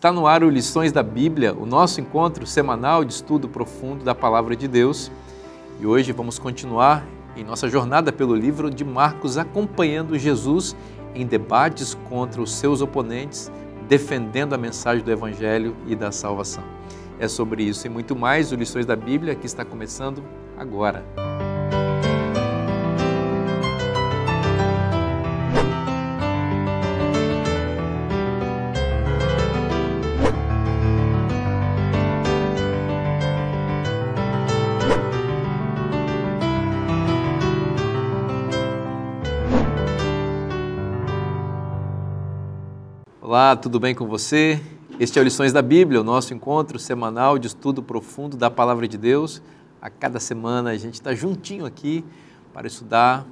Está no ar o Lições da Bíblia, o nosso encontro semanal de estudo profundo da Palavra de Deus. E hoje vamos continuar em nossa jornada pelo livro de Marcos, acompanhando Jesus em debates contra os seus oponentes, defendendo a mensagem do Evangelho e da salvação. É sobre isso e muito mais o Lições da Bíblia que está começando agora. Olá, tudo bem com você? Este é o Lições da Bíblia, o nosso encontro semanal de estudo profundo da Palavra de Deus. A cada semana a gente está juntinho aqui para estudar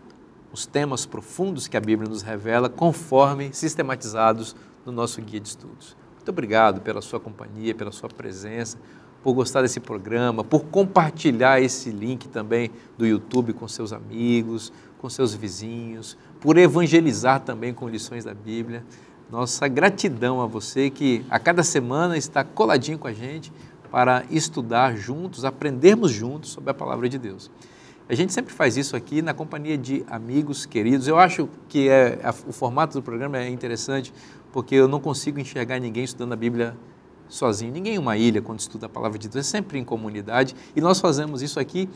os temas profundos que a Bíblia nos revela, conforme sistematizados no nosso guia de estudos. Muito obrigado pela sua companhia, pela sua presença, por gostar desse programa, por compartilhar esse link também do YouTube com seus amigos, com seus vizinhos, por evangelizar também com Lições da Bíblia. Nossa gratidão a você que a cada semana está coladinho com a gente para estudar juntos, aprendermos juntos sobre a Palavra de Deus. A gente sempre faz isso aqui na companhia de amigos queridos. Eu acho que o formato do programa é interessante porque eu não consigo enxergar ninguém estudando a Bíblia sozinho. Ninguém em uma ilha quando estuda a Palavra de Deus, é sempre em comunidade. E nós fazemos isso aqui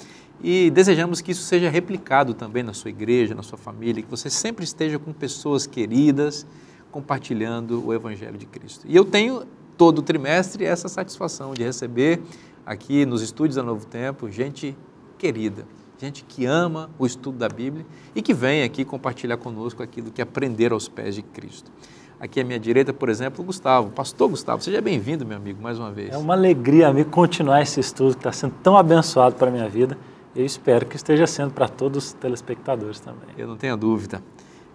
e desejamos que isso seja replicado também na sua igreja, na sua família, que você sempre esteja com pessoas queridas, compartilhando o Evangelho de Cristo. E eu tenho todo o trimestre essa satisfação de receber aqui nos estúdios da Novo Tempo gente querida, gente que ama o estudo da Bíblia e que vem aqui compartilhar conosco aquilo que aprender aos pés de Cristo. Aqui à minha direita, por exemplo, o Gustavo, pastor Gustavo. Seja bem-vindo, meu amigo, mais uma vez. É uma alegria, amigo, continuar esse estudo que está sendo tão abençoado para a minha vida. Eu espero que esteja sendo para todos os telespectadores também. Eu não tenho dúvida.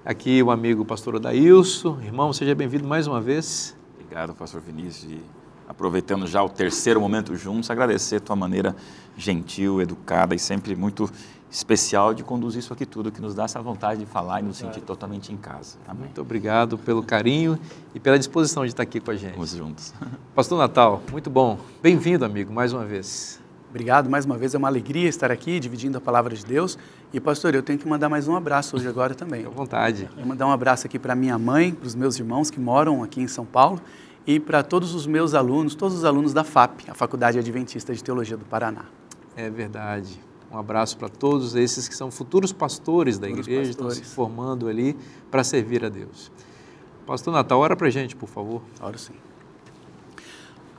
Aqui o amigo pastor Odailson. Irmão, seja bem-vindo mais uma vez. Obrigado, pastor Vinícius. E aproveitando já o terceiro momento juntos, agradecer a tua maneira gentil, educada e sempre muito especial de conduzir isso aqui tudo, que nos dá essa vontade de falar e nos sentir totalmente em casa. Amém. Muito obrigado pelo carinho e pela disposição de estar aqui com a gente. Vamos juntos. Pastor Natal, muito bom. Bem-vindo, amigo, mais uma vez. Obrigado mais uma vez, é uma alegria estar aqui dividindo a Palavra de Deus. E pastor, eu tenho que mandar mais um abraço hoje agora também. À vontade. Eu vou mandar um abraço aqui para minha mãe, para os meus irmãos que moram aqui em São Paulo e para todos os meus alunos, todos os alunos da FAP, a Faculdade Adventista de Teologia do Paraná. É verdade. Um abraço para todos esses que são futuros pastores da igreja, estão se formando ali para servir a Deus. Pastor Natal, ora para a gente, por favor. Oro sim.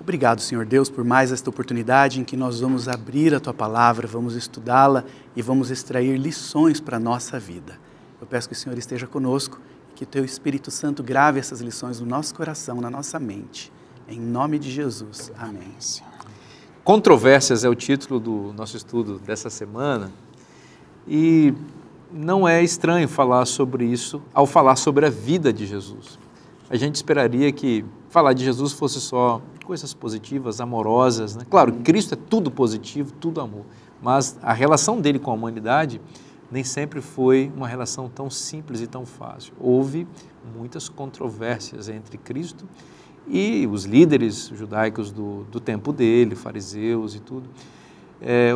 Obrigado, Senhor Deus, por mais esta oportunidade em que nós vamos abrir a Tua Palavra, vamos estudá-la e vamos extrair lições para a nossa vida. Eu peço que o Senhor esteja conosco e que o Teu Espírito Santo grave essas lições no nosso coração, na nossa mente. Em nome de Jesus. Amém. Controvérsias é o título do nosso estudo dessa semana e não é estranho falar sobre isso ao falar sobre a vida de Jesus. A gente esperaria que falar de Jesus fosse só coisas positivas, amorosas, né? Claro, Cristo é tudo positivo, tudo amor, mas a relação dele com a humanidade nem sempre foi uma relação tão simples e tão fácil. Houve muitas controvérsias entre Cristo e os líderes judaicos do tempo dele, fariseus e tudo.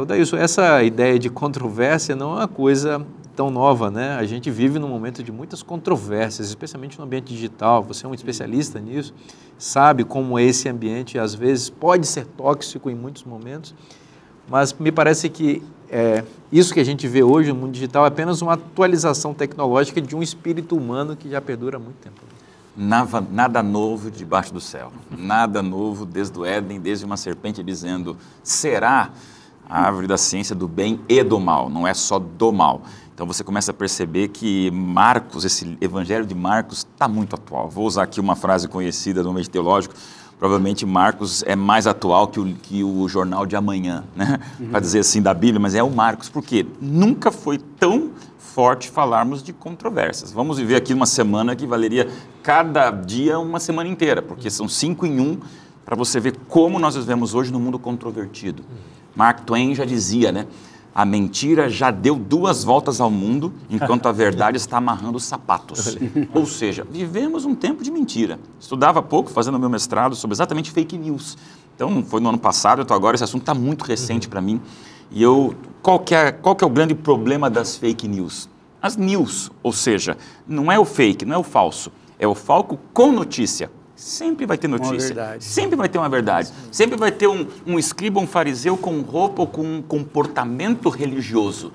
Odailson, essa ideia de controvérsia não é uma coisa tão nova, né? A gente vive num momento de muitas controvérsias, especialmente no ambiente digital. Você é um especialista nisso, sabe como esse ambiente às vezes pode ser tóxico em muitos momentos, mas me parece que isso que a gente vê hoje no mundo digital é apenas uma atualização tecnológica de um espírito humano que já perdura há muito tempo. Nada novo debaixo do céu, nada novo desde o Éden, desde uma serpente dizendo, será a árvore da ciência do bem e do mal, não é só do mal. Então você começa a perceber que Marcos, esse evangelho de Marcos está muito atual. Vou usar aqui uma frase conhecida do meio teológico, provavelmente Marcos é mais atual que o jornal de amanhã, né? Para dizer assim da Bíblia, mas é o Marcos, porque nunca foi tão forte falarmos de controvérsias. Vamos viver aqui uma semana que valeria cada dia uma semana inteira, porque são 5 em 1 para você ver como nós vivemos hoje no mundo controvertido. Mark Twain já dizia, né? A mentira já deu 2 voltas ao mundo, enquanto a verdade está amarrando os sapatos. Ou seja, vivemos um tempo de mentira. Estudava há pouco, fazendo meu mestrado, sobre exatamente fake news. Então, foi no ano passado, então agora esse assunto está muito recente para mim. E qual que é o grande problema das fake news? As news, ou seja, não é o fake, não é o falso, é o falco com notícia. Sempre vai ter notícia, sempre vai ter uma verdade, sempre vai ter um escriba, um fariseu com roupa ou com um comportamento religioso.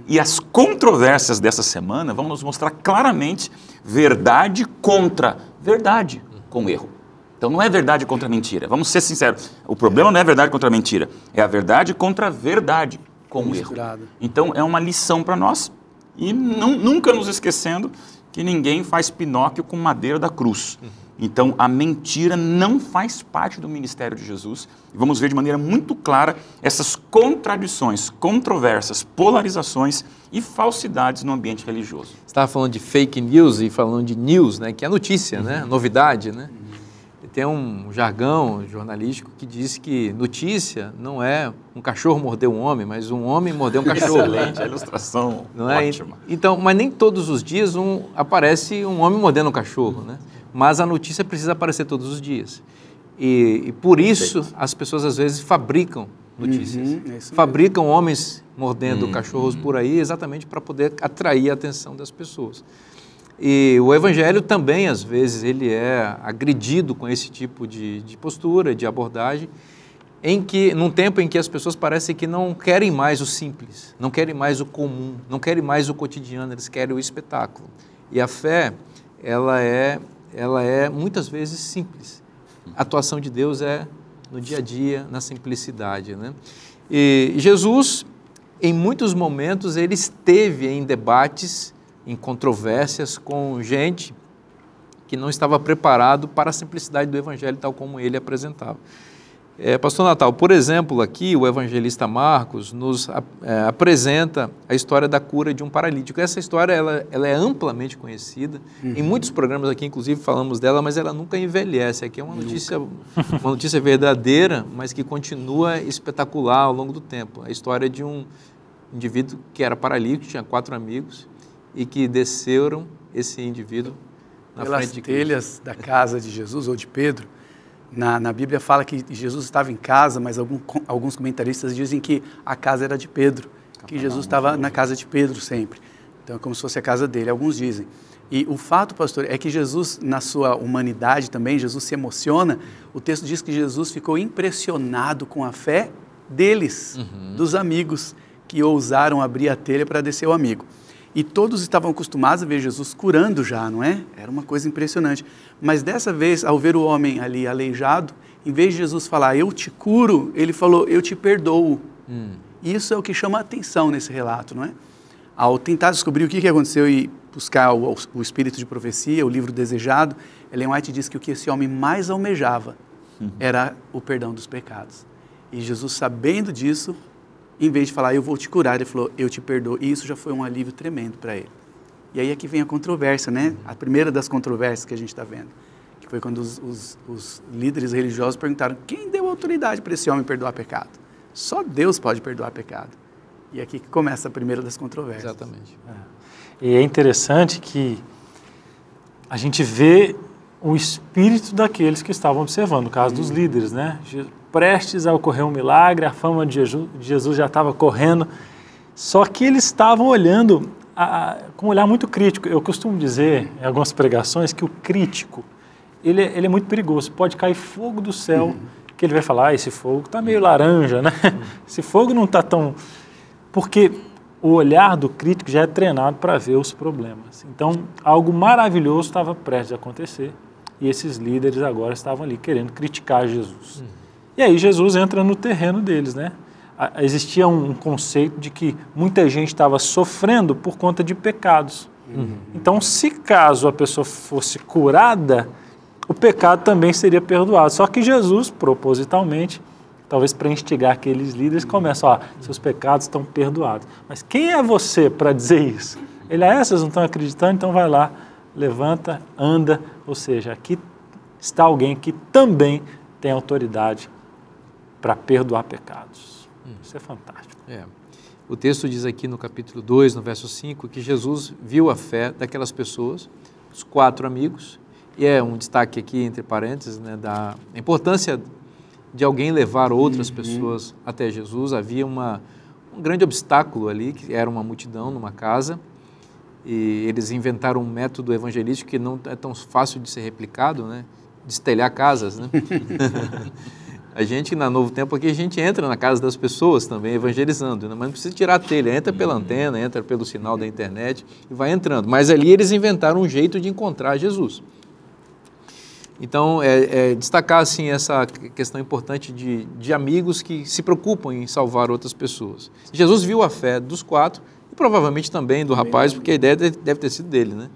E as controvérsias dessa semana vão nos mostrar claramente verdade contra verdade com erro. Então não é verdade contra mentira, vamos ser sinceros, o problema não é verdade contra mentira, é a verdade contra verdade com erro. Então é uma lição para nós e nunca nos esquecendo que ninguém faz Pinóquio com madeira da cruz. Então, a mentira não faz parte do ministério de Jesus. E vamos ver de maneira muito clara essas contradições, controvérsias, polarizações e falsidades no ambiente religioso. Você estava falando de fake news e falando de news, né, que é notícia, né, novidade, né? Tem um jargão jornalístico que diz que notícia não é um cachorro morder um homem, mas um homem morder um cachorro. Excelente, a ilustração não é? Ótima. Então, mas nem todos os dias aparece um homem mordendo um cachorro, né? Mas a notícia precisa aparecer todos os dias. E por isso as pessoas às vezes fabricam notícias. Fabricam homens mordendo cachorros por aí exatamente para poder atrair a atenção das pessoas. E o evangelho também, às vezes, ele é agredido com esse tipo de postura, de abordagem, num tempo em que as pessoas parecem que não querem mais o simples, não querem mais o comum, não querem mais o cotidiano, eles querem o espetáculo. E a fé, ela é muitas vezes simples. A atuação de Deus é no dia a dia, na simplicidade, né? E Jesus, em muitos momentos, ele esteve em debates, em controvérsias com gente que não estava preparado para a simplicidade do evangelho tal como ele apresentava. Pastor Natal, por exemplo, aqui o evangelista Marcos nos apresenta a história da cura de um paralítico. Essa história ela é amplamente conhecida, em muitos programas aqui inclusive falamos dela, mas ela nunca envelhece. Aqui é uma notícia verdadeira, mas que continua espetacular ao longo do tempo. A história de um indivíduo que era paralítico, tinha 4 amigos, e que desceram esse indivíduo na frente de Cristo. Pelas telhas da casa de Jesus ou de Pedro, na Bíblia fala que Jesus estava em casa, mas alguns comentaristas dizem que a casa era de Pedro, que Jesus estava na casa de Pedro sempre. Então é como se fosse a casa dele, alguns dizem. E o fato, pastor, é que Jesus, na sua humanidade também, Jesus se emociona. O texto diz que Jesus ficou impressionado com a fé deles, dos amigos, que ousaram abrir a telha para descer o amigo. E todos estavam acostumados a ver Jesus curando já, não é? Era uma coisa impressionante. Mas dessa vez, ao ver o homem ali aleijado, em vez de Jesus falar, eu te curo, ele falou, eu te perdoo. Isso é o que chama a atenção nesse relato, não é? Ao tentar descobrir o que aconteceu e buscar o espírito de profecia, o livro desejado, Ellen White diz que o que esse homem mais almejava era o perdão dos pecados. E Jesus, sabendo disso, em vez de falar, eu vou te curar, ele falou, eu te perdoo. E isso já foi um alívio tremendo para ele. E aí é que vem a controvérsia, né? A primeira das controvérsias que a gente está vendo. Que foi quando os líderes religiosos perguntaram, quem deu autoridade para esse homem perdoar pecado? Só Deus pode perdoar pecado. E é aqui que começa a primeira das controvérsias. Exatamente. E é interessante que a gente vê o espírito daqueles que estavam observando, no caso dos líderes, né? Prestes a ocorrer um milagre, a fama de Jesus já estava correndo, só que eles estavam olhando com um olhar muito crítico. Eu costumo dizer em algumas pregações que o crítico, ele é muito perigoso, pode cair fogo do céu, que ele vai falar, esse fogo está meio laranja, né? Esse fogo não está tão... Porque o olhar do crítico já é treinado para ver os problemas. Então, algo maravilhoso estava prestes a acontecer e esses líderes agora estavam ali querendo criticar Jesus. E aí Jesus entra no terreno deles, né? Existia um conceito de que muita gente estava sofrendo por conta de pecados. Então, se caso a pessoa fosse curada, o pecado também seria perdoado. Só que Jesus, propositalmente, talvez para instigar aqueles líderes, começa, seus pecados estão perdoados. Mas quem é você para dizer isso? Ele, vocês não estão acreditando, então vai lá, levanta, anda. Ou seja, aqui está alguém que também tem autoridade para perdoar pecados. Isso é fantástico. O texto diz aqui no capítulo 2, no verso 5, que Jesus viu a fé daquelas pessoas, os 4 amigos, e é um destaque aqui, entre parênteses, né, da importância de alguém levar outras pessoas até Jesus. Havia um grande obstáculo ali, que era uma multidão numa casa, e eles inventaram um método evangelístico que não é tão fácil de ser replicado, né? Destelhar casas, né? A gente, na Novo Tempo aqui, a gente entra na casa das pessoas também, evangelizando, né? Mas não precisa tirar a telha, entra pela antena, entra pelo sinal da internet e vai entrando. Mas ali eles inventaram um jeito de encontrar Jesus. Então, destacar assim, essa questão importante de amigos que se preocupam em salvar outras pessoas. Jesus viu a fé dos 4 e provavelmente também do rapaz, porque a ideia deve ter sido dele, né?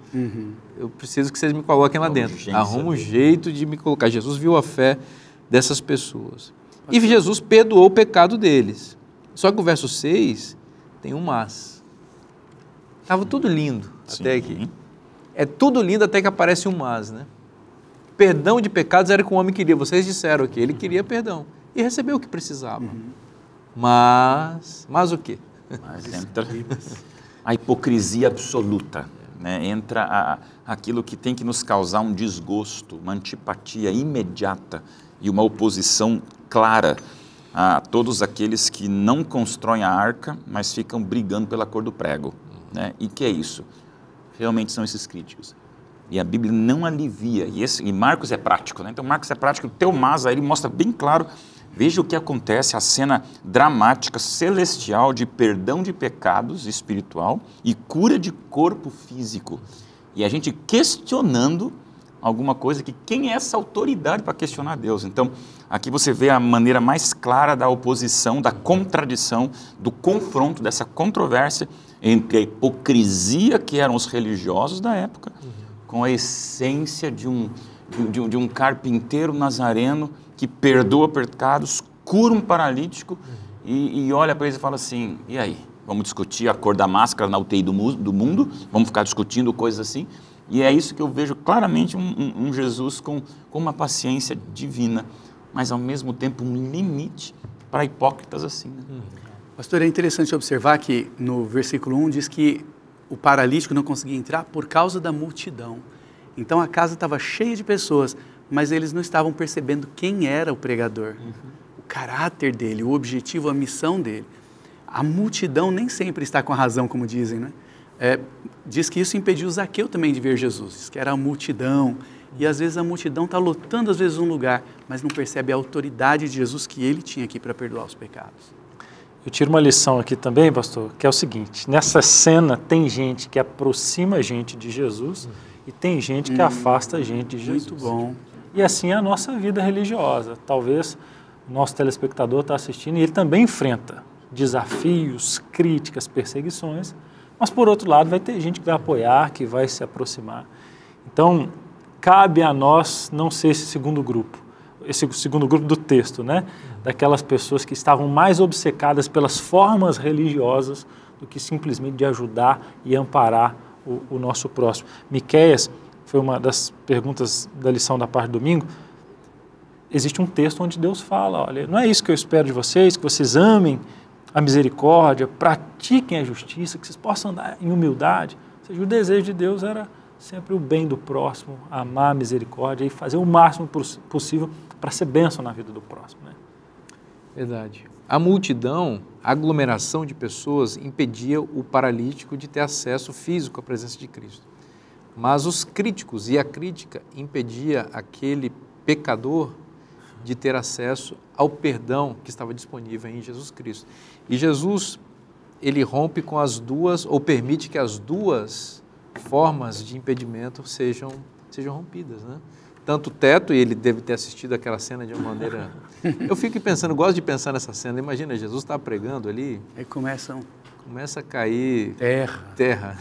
Eu preciso que vocês me coloquem lá dentro. Arruma um jeito de me colocar. Jesus viu a fé dessas pessoas. E Jesus perdoou o pecado deles. Só que o verso 6 tem um mas. Estava tudo lindo até aqui. É tudo lindo até que aparece um mas, né? Perdão de pecados era o que o homem queria. Vocês disseram aqui, ele queria perdão. E recebeu o que precisava. Mas o quê? Mas entra a hipocrisia absoluta, né? Entra aquilo que tem que nos causar um desgosto, uma antipatia imediata e uma oposição clara a todos aqueles que não constroem a arca, mas ficam brigando pela cor do prego, né? E que é isso? Realmente são esses críticos. E a Bíblia não alivia, e Marcos é prático, né? Então Marcos é prático, o teu mas aí ele mostra bem claro. Veja o que acontece, a cena dramática, celestial de perdão de pecados espiritual e cura de corpo físico. E a gente questionando alguma coisa que quem é essa autoridade para questionar Deus? Então, aqui você vê a maneira mais clara da oposição, da contradição, do confronto, dessa controvérsia entre a hipocrisia que eram os religiosos da época, com a essência de um carpinteiro nazareno que perdoa pecados, cura um paralítico e olha para eles e fala assim, e aí? Vamos discutir a cor da máscara na UTI do mundo? Vamos ficar discutindo coisas assim? E é isso que eu vejo claramente um Jesus com uma paciência divina, mas ao mesmo tempo um limite para hipócritas assim, né? Pastor, é interessante observar que no versículo 1 diz que o paralítico não conseguia entrar por causa da multidão. Então a casa estava cheia de pessoas, mas eles não estavam percebendo quem era o pregador, o caráter dele, o objetivo, a missão dele. A multidão nem sempre está com a razão, como dizem, né? Diz que isso impediu Zaqueu também de ver Jesus, diz que era a multidão, e às vezes a multidão está lotando às vezes um lugar, mas não percebe a autoridade de Jesus que ele tinha aqui para perdoar os pecados. Eu tiro uma lição aqui também, pastor, que é o seguinte, nessa cena tem gente que aproxima a gente de Jesus e tem gente que afasta a gente de Jesus. Muito bom. E assim é a nossa vida religiosa. Talvez o nosso telespectador está assistindo e ele também enfrenta desafios, críticas, perseguições, mas por outro lado vai ter gente que vai apoiar, que vai se aproximar. Então, cabe a nós não ser esse segundo grupo do texto, né? Daquelas pessoas que estavam mais obcecadas pelas formas religiosas do que simplesmente de ajudar e amparar o nosso próximo. Miqueias, foi uma das perguntas da lição da parte do domingo, existe um texto onde Deus fala, olha, não é isso que eu espero de vocês, que vocês amem a misericórdia, pratiquem a justiça, que vocês possam andar em humildade. Ou seja, o desejo de Deus era sempre o bem do próximo, amar a misericórdia e fazer o máximo possível para ser bênção na vida do próximo, né? Verdade. A multidão, a aglomeração de pessoas impedia o paralítico de ter acesso físico à presença de Cristo. Mas os críticos e a crítica impedia aquele pecador de ter acesso ao perdão que estava disponível em Jesus Cristo. E Jesus, ele rompe com as duas, ou permite que as duas formas de impedimento sejam rompidas, né? Tanto o teto, e ele deve ter assistido aquela cena de uma maneira... Eu fico pensando, gosto de pensar nessa cena, imagina, Jesus está pregando ali... Aí começa a cair... terra.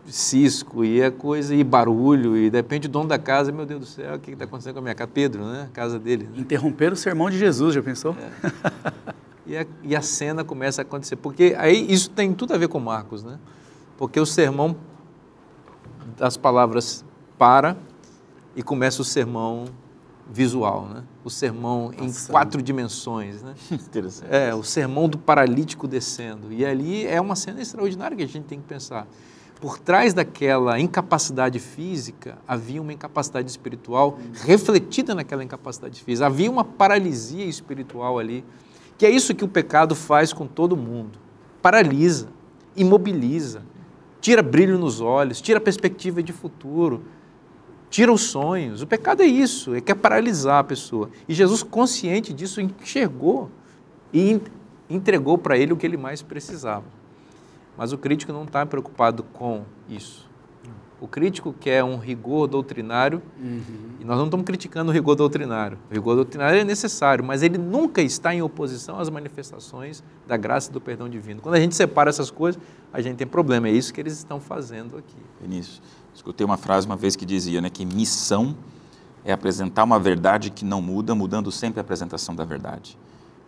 Cisco, e é coisa, e barulho, e de repente o dono da casa, meu Deus do céu, o que está acontecendo com a minha casa? Pedro, né? A casa dele. Né? Interromper o sermão de Jesus, já pensou? E a cena começa a acontecer, porque aí isso tem tudo a ver com Marcos, né? Porque o sermão das palavras para e começa o sermão visual, né? O sermão em 4 dimensões, né? Interessante. O sermão do paralítico descendo. E ali é uma cena extraordinária que a gente tem que pensar. Por trás daquela incapacidade física, havia uma incapacidade espiritual refletida naquela incapacidade física. Havia uma paralisia espiritual ali, que é isso que o pecado faz com todo mundo. Paralisa, imobiliza, tira brilho nos olhos, tira perspectiva de futuro, tira os sonhos. O pecado é isso, quer paralisar a pessoa. E Jesus, consciente disso, enxergou e entregou para ele o que ele mais precisava. Mas o crítico não está preocupado com isso. O crítico quer um rigor doutrinário, e nós não estamos criticando o rigor doutrinário. O rigor doutrinário é necessário, mas ele nunca está em oposição às manifestações da graça e do perdão divino. Quando a gente separa essas coisas, a gente tem problema. É isso que eles estão fazendo aqui. Vinícius, escutei uma frase uma vez que dizia, né, que missão é apresentar uma verdade que não muda, mudando sempre a apresentação da verdade.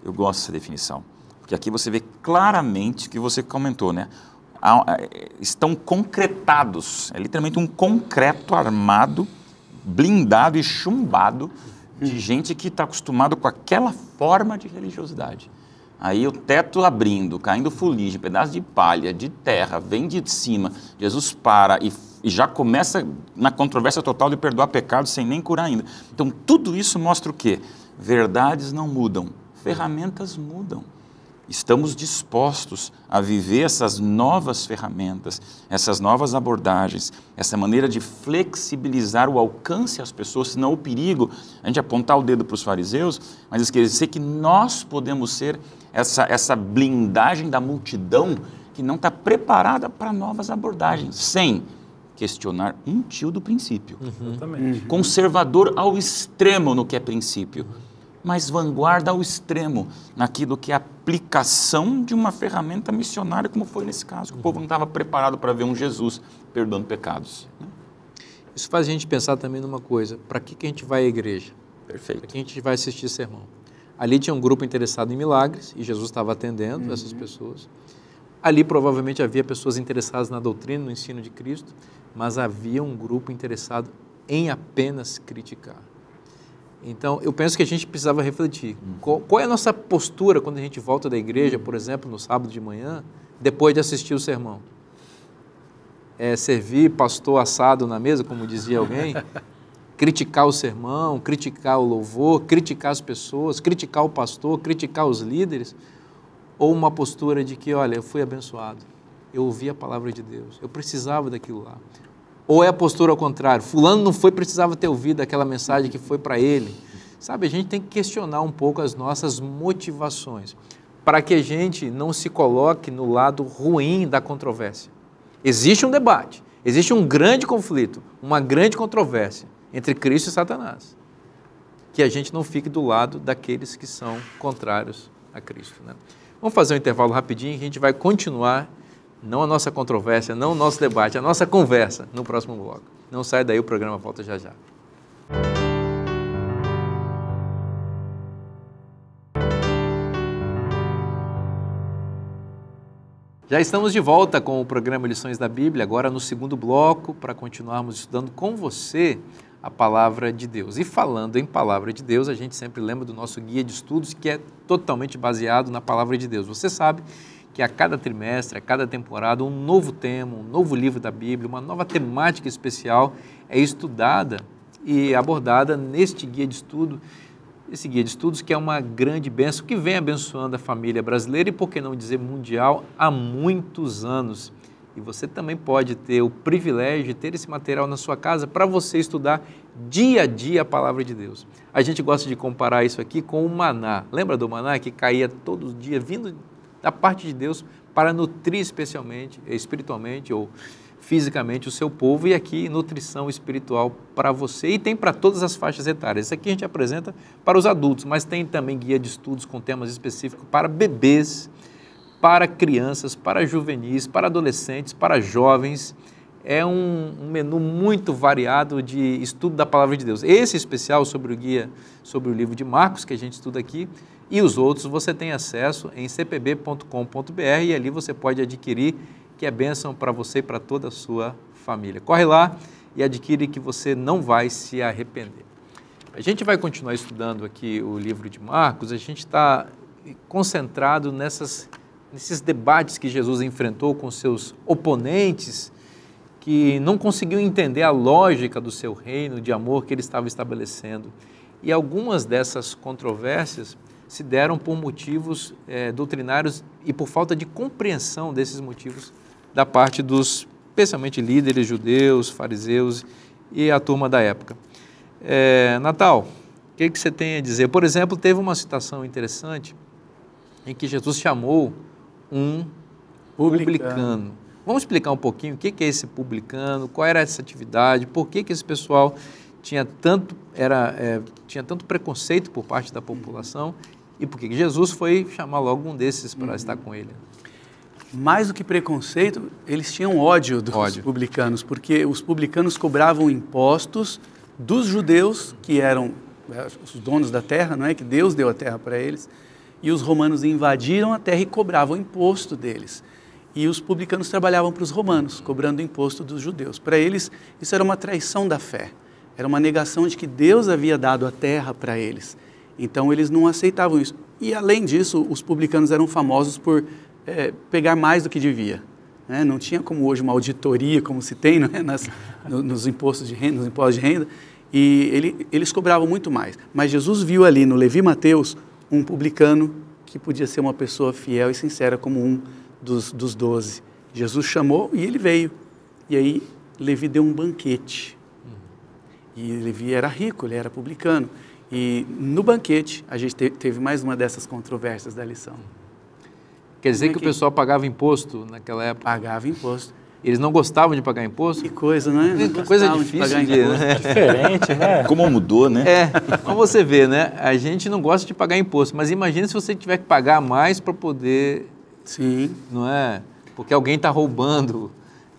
Eu gosto dessa definição. Porque aqui você vê claramente o que você comentou, né? Estão concretados, é literalmente um concreto armado, blindado e chumbado de gente que está acostumado com aquela forma de religiosidade. Aí o teto abrindo, caindo fuligem, pedaço de palha, de terra, vem de cima, Jesus para e já começa na controvérsia total de perdoar pecados sem nem curar ainda. Então tudo isso mostra o quê? Verdades não mudam, ferramentas mudam. Estamos dispostos a viver essas novas ferramentas, essas novas abordagens, essa maneira de flexibilizar o alcance às pessoas, senão o perigo, a gente apontar o dedo para os fariseus, mas esquecer que nós podemos ser essa blindagem da multidão que não está preparada para novas abordagens, sem questionar um tio do princípio. Conservador ao extremo no que é princípio, mas vanguarda ao extremo naquilo que é a aplicação de uma ferramenta missionária, como foi nesse caso, que o povo não estava preparado para ver um Jesus perdoando pecados. Isso faz a gente pensar também numa coisa: para que a gente vai à igreja? Perfeito. Para que a gente vai assistir sermão? Ali tinha um grupo interessado em milagres e Jesus estava atendendo essas pessoas. Ali provavelmente havia pessoas interessadas na doutrina, no ensino de Cristo, mas havia um grupo interessado em apenas criticar. Então, eu penso que a gente precisava refletir. Qual é a nossa postura quando a gente volta da igreja, por exemplo, no sábado de manhã, depois de assistir o sermão? É servir pastor assado na mesa, como dizia alguém? Criticar o sermão, criticar o louvor, criticar as pessoas, criticar o pastor, criticar os líderes? Ou uma postura de que, olha, eu fui abençoado, eu ouvi a palavra de Deus, eu precisava daquilo lá? Ou é a postura ao contrário, fulano não precisava ter ouvido aquela mensagem que foi para ele. Sabe, a gente tem que questionar um pouco as nossas motivações, para que a gente não se coloque no lado ruim da controvérsia. Existe um debate, existe um grande conflito, uma grande controvérsia entre Cristo e Satanás. Que a gente não fique do lado daqueles que são contrários a Cristo, né? Vamos fazer um intervalo rapidinho e a gente vai continuar, não a nossa controvérsia, não o nosso debate, a nossa conversa no próximo bloco. Não sai daí, o programa volta já já. Já estamos de volta com o programa Lições da Bíblia, agora no segundo bloco, para continuarmos estudando com você a Palavra de Deus. E falando em Palavra de Deus, a gente sempre lembra do nosso guia de estudos, que é totalmente baseado na Palavra de Deus. Você sabe que a cada trimestre, a cada temporada, um novo tema, um novo livro da Bíblia, uma nova temática especial é estudada e abordada neste guia de estudo. Esse guia de estudos que é uma grande bênção, que vem abençoando a família brasileira e, por que não dizer, mundial, há muitos anos. E você também pode ter o privilégio de ter esse material na sua casa para você estudar dia a dia a Palavra de Deus. A gente gosta de comparar isso aqui com o maná. Lembra do maná que caía todo dia, vindo da parte de Deus para nutrir espiritualmente ou fisicamente o seu povo, e aqui nutrição espiritual para você, e tem para todas as faixas etárias. Isso aqui a gente apresenta para os adultos, mas tem também guia de estudos com temas específicos para bebês, para crianças, para juvenis, para adolescentes, para jovens. É um menu muito variado de estudo da Palavra de Deus. Esse especial sobre o guia, sobre o livro de Marcos, que a gente estuda aqui, e os outros você tem acesso em cpb.com.br, e ali você pode adquirir, que é bênção para você e para toda a sua família. Corre lá e adquire, que você não vai se arrepender. A gente vai continuar estudando aqui o livro de Marcos, a gente está concentrado nesses debates que Jesus enfrentou com seus oponentes, que não conseguiam entender a lógica do seu reino de amor que ele estava estabelecendo. E algumas dessas controvérsias se deram por motivos doutrinários e por falta de compreensão desses motivos da parte dos, especialmente, líderes judeus, fariseus e a turma da época. Natal, o que você tem a dizer? Por exemplo, teve uma citação interessante em que Jesus chamou um publicano. Vamos explicar um pouquinho o que é esse publicano, qual era essa atividade, por que esse pessoal tinha tanto preconceito por parte da população e por que Jesus foi chamar logo um desses para estar com ele. Mais do que preconceito, eles tinham ódio dos publicanos, porque os publicanos cobravam impostos dos judeus, que eram os donos da terra, não é? Que Deus deu a terra para eles, e os romanos invadiram a terra e cobravam imposto deles. E os publicanos trabalhavam para os romanos, cobrando imposto dos judeus. Para eles, isso era uma traição da fé, era uma negação de que Deus havia dado a terra para eles. Então, eles não aceitavam isso. E, além disso, os publicanos eram famosos por pegar mais do que devia. Né? Não tinha como hoje uma auditoria, como se tem, né? nos impostos de renda, nos impostos de renda, e eles cobravam muito mais. Mas Jesus viu ali no Levi Mateus um publicano que podia ser uma pessoa fiel e sincera como um dos 12. Jesus chamou e ele veio. E aí Levi deu um banquete. E Levi era rico, ele era publicano. E no banquete a gente teve mais uma dessas controvérsias da lição. Quer dizer que o pessoal pagava imposto naquela época? Pagava imposto. Eles não gostavam de pagar imposto? Que coisa, né? Que coisa difícil né? Diferente, né? Como mudou, né? Como você vê, né? A gente não gosta de pagar imposto, mas imagina se você tiver que pagar mais para poder... Sim. Não é? Porque alguém está roubando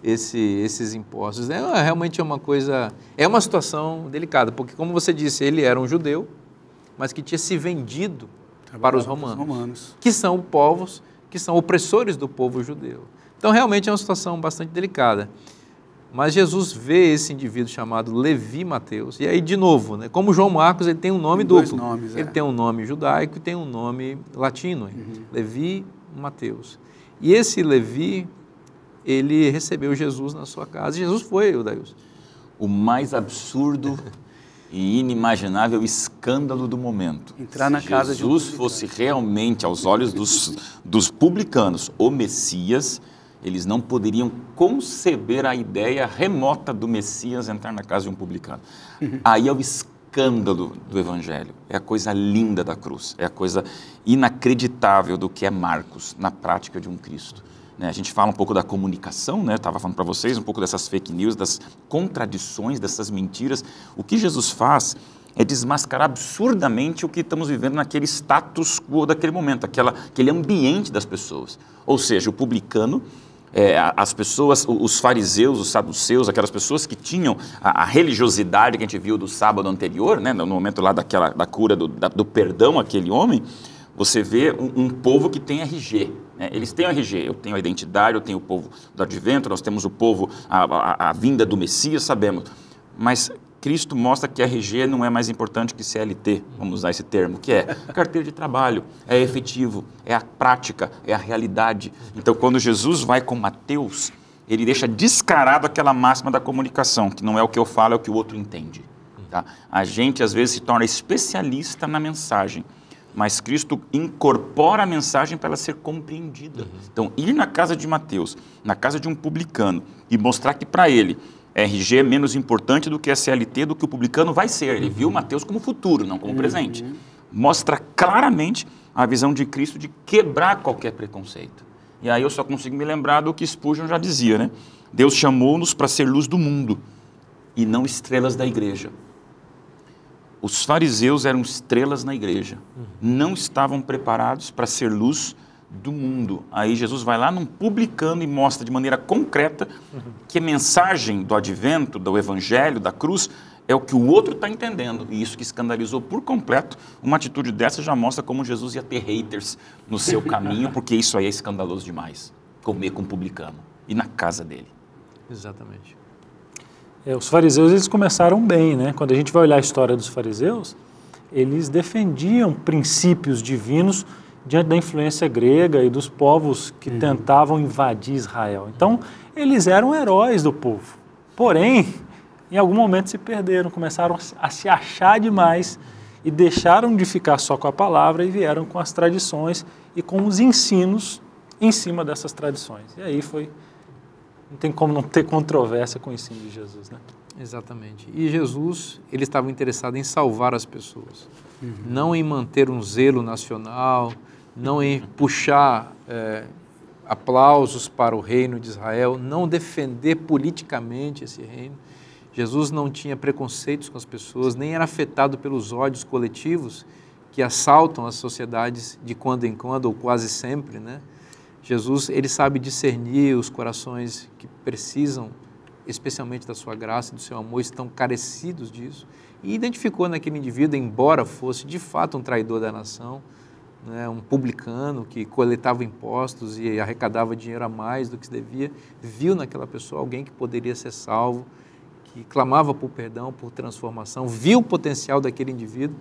esses impostos. Realmente é uma coisa... É uma situação delicada, porque como você disse, ele era um judeu, mas que tinha se vendido para os romanos, que são povos, que são opressores do povo judeu. Então, realmente é uma situação bastante delicada. Mas Jesus vê esse indivíduo chamado Levi Mateus, e aí, de novo, né, como João Marcos, ele tem um nome duplo. Nomes, ele tem um nome judaico e tem um nome latino, Levi Mateus. E esse Levi, ele recebeu Jesus na sua casa. Jesus foi, Odailson. O mais absurdo e inimaginável escândalo do momento. Entrar na casa de um Jesus fosse realmente, aos olhos dos publicanos, o Messias, eles não poderiam conceber a ideia remota do Messias entrar na casa de um publicano. Aí é o escândalo do Evangelho, é a coisa linda da cruz, é a coisa inacreditável do que é Marcos na prática de um Cristo. A gente fala um pouco da comunicação, né? Estava falando para vocês um pouco dessas fake news, das contradições, dessas mentiras. O que Jesus faz é desmascarar absurdamente o que estamos vivendo naquele status quo daquele momento, aquele ambiente das pessoas. Ou seja, o publicano, as pessoas, os fariseus, os saduceus, aquelas pessoas que tinham a religiosidade que a gente viu do sábado anterior, né? No momento lá da cura, do perdão àquele homem, você vê um povo que tem RG. Né? Eles têm RG, eu tenho a identidade, eu tenho o povo do advento, nós temos o povo, a vinda do Messias, sabemos. Mas Cristo mostra que RG não é mais importante que CLT, vamos usar esse termo, que é carteira de trabalho, é efetivo, é a prática, é a realidade. Então, quando Jesus vai com Mateus, ele deixa descarado aquela máxima da comunicação, que não é o que eu falo, é o que o outro entende. Tá? A gente, às vezes, se torna especialista na mensagem, mas Cristo incorpora a mensagem para ela ser compreendida. Então, ir na casa de Mateus, na casa de um publicano, e mostrar que para ele RG é menos importante do que a CLT, do que o publicano vai ser. Ele viu Mateus como futuro, não como presente. Mostra claramente a visão de Cristo de quebrar qualquer preconceito. E aí eu só consigo me lembrar do que Spurgeon já dizia, né? Deus chamou-nos para ser luz do mundo e não estrelas da igreja. Os fariseus eram estrelas na igreja, não estavam preparados para ser luz do mundo. Aí Jesus vai lá num publicano e mostra de maneira concreta que a mensagem do advento, do evangelho, da cruz, é o que o outro está entendendo. E isso que escandalizou por completo. Uma atitude dessa já mostra como Jesus ia ter haters no seu caminho, porque isso aí é escandaloso demais. Comer com um publicano e na casa dele. Exatamente. Os fariseus, eles começaram bem, né? Quando a gente vai olhar a história dos fariseus, eles defendiam princípios divinos diante da influência grega e dos povos que tentavam invadir Israel. Então, eles eram heróis do povo. Porém, em algum momento se perderam, começaram a se achar demais e deixaram de ficar só com a palavra e vieram com as tradições e com os ensinos em cima dessas tradições. E aí não tem como não ter controvérsia com o ensino de Jesus, né? Exatamente. E Jesus, ele estava interessado em salvar as pessoas, não em manter um zelo nacional, não em puxar aplausos para o reino de Israel, não defender politicamente esse reino. Jesus não tinha preconceitos com as pessoas, nem era afetado pelos ódios coletivos que assaltam as sociedades de quando em quando, ou quase sempre, né? Jesus, ele sabe discernir os corações que precisam, especialmente da sua graça e do seu amor, estão carecidos disso, e identificou naquele indivíduo, embora fosse de fato um traidor da nação, né, um publicano que coletava impostos e arrecadava dinheiro a mais do que se devia, viu naquela pessoa alguém que poderia ser salvo, que clamava por perdão, por transformação, viu o potencial daquele indivíduo,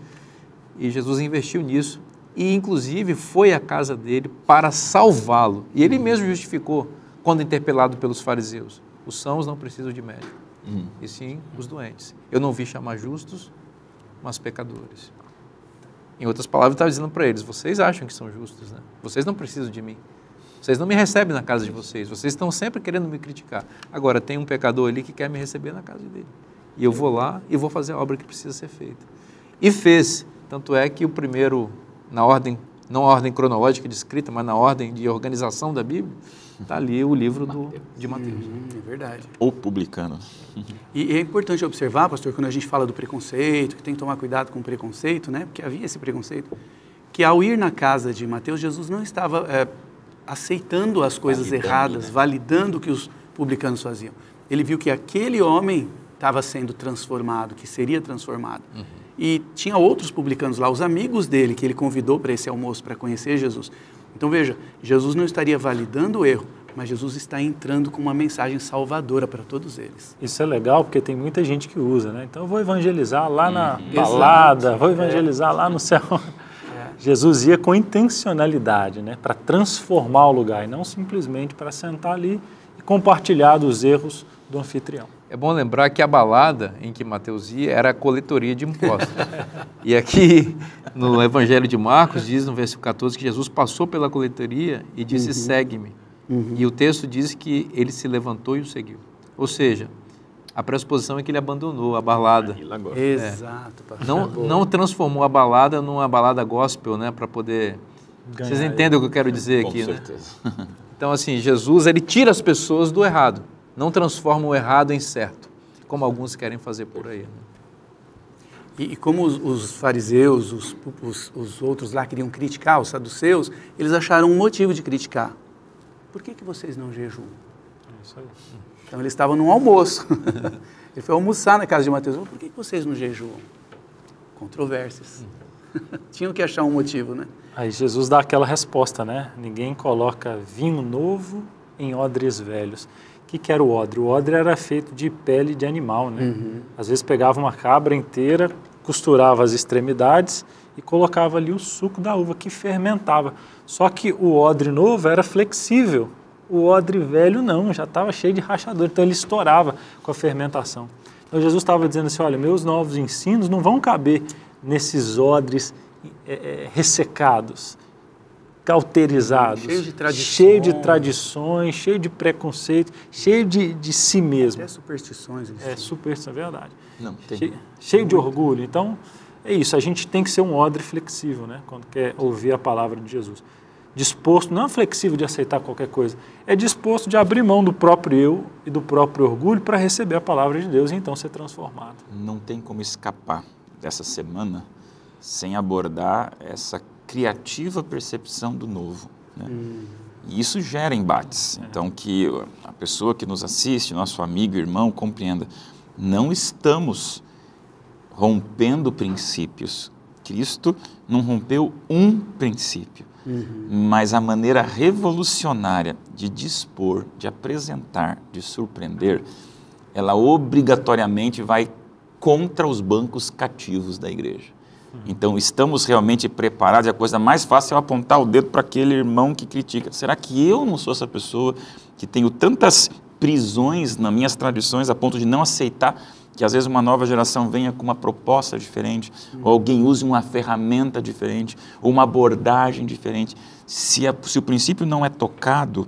e Jesus investiu nisso, e inclusive foi à casa dele para salvá-lo. E ele mesmo justificou, quando interpelado pelos fariseus: os sãos não precisam de médico, e sim os doentes. Eu não vim chamar justos, mas pecadores. Em outras palavras, ele estava dizendo para eles: vocês acham que são justos, né? Vocês não precisam de mim. Vocês não me recebem na casa de vocês. Vocês estão sempre querendo me criticar. Agora, tem um pecador ali que quer me receber na casa dele. E eu vou lá e vou fazer a obra que precisa ser feita. E fez. Tanto é que o primeiro, na ordem, não a ordem cronológica de escrita, mas na ordem de organização da Bíblia, está ali o livro de Mateus. É verdade. O publicano. E é importante observar, pastor, quando a gente fala do preconceito, que tem que tomar cuidado com o preconceito, né? Porque havia esse preconceito, que ao ir na casa de Mateus, Jesus não estava aceitando as coisas erradas, né? Validando o que os publicanos faziam. Ele viu que aquele homem estava sendo transformado, que seria transformado. E tinha outros publicanos lá, os amigos dele, que ele convidou para esse almoço, para conhecer Jesus. Então veja, Jesus não estaria validando o erro, mas Jesus está entrando com uma mensagem salvadora para todos eles. Isso é legal, porque tem muita gente que usa, né? Então eu vou evangelizar lá na balada, vou evangelizar lá no céu. Jesus ia com intencionalidade, né? Para transformar o lugar, e não simplesmente para sentar ali e compartilhar dos erros do anfitrião. É bom lembrar que a balada em que Mateus ia era a coletoria de impostos. E aqui no Evangelho de Marcos diz no versículo 14 que Jesus passou pela coletoria e disse: segue-me. E o texto diz que ele se levantou e o seguiu. Ou seja, a pressuposição é que ele abandonou a balada. Exato. Não transformou a balada numa balada gospel, né, para poder... Vocês entendem o que eu quero dizer aqui, né? Com certeza. Então, assim, Jesus, ele tira as pessoas do errado, não transforma o errado em certo, como alguns querem fazer por aí, né? E como os fariseus, os outros lá queriam criticar, os saduceus, eles acharam um motivo de criticar. Por que vocês não jejuam? Isso aí. Então eles estavam num almoço. Ele foi almoçar na casa de Mateus. Por que vocês não jejuam? Controvérsias. Tinham que achar um motivo, né? Aí Jesus dá aquela resposta, né? Ninguém coloca vinho novo em odres velhos. O que era o odre? O odre era feito de pele de animal, né? Às vezes pegava uma cabra inteira, costurava as extremidades e colocava ali o suco da uva, que fermentava. Só que o odre novo era flexível. O odre velho não, já estava cheio de rachadura, então ele estourava com a fermentação. Então Jesus estava dizendo assim: olha, meus novos ensinos não vão caber nesses odres ressecados, cauterizados, cheio de tradições, cheio de preconceito, cheio de si mesmo. Até superstições. Superstição, é verdade. Não, tem. Cheio de orgulho. Então, é isso, a gente tem que ser um odre flexível, né, quando quer ouvir a palavra de Jesus. Disposto, não é flexível de aceitar qualquer coisa, é disposto de abrir mão do próprio eu e do próprio orgulho para receber a palavra de Deus e então ser transformado. Não tem como escapar dessa semana sem abordar essa criativa percepção do novo, né? E isso gera embates. Então, que a pessoa que nos assiste, nosso amigo, irmão, compreenda, não estamos rompendo princípios. Cristo não rompeu um princípio, mas a maneira revolucionária de dispor, de apresentar, de surpreender, ela obrigatoriamente vai contra os bancos cativos da igreja. Então, estamos realmente preparados? A coisa mais fácil é apontar o dedo para aquele irmão que critica. Será que eu não sou essa pessoa que tenho tantas prisões nas minhas tradições a ponto de não aceitar que às vezes uma nova geração venha com uma proposta diferente, ou alguém use uma ferramenta diferente, ou uma abordagem diferente? Se o princípio não é tocado,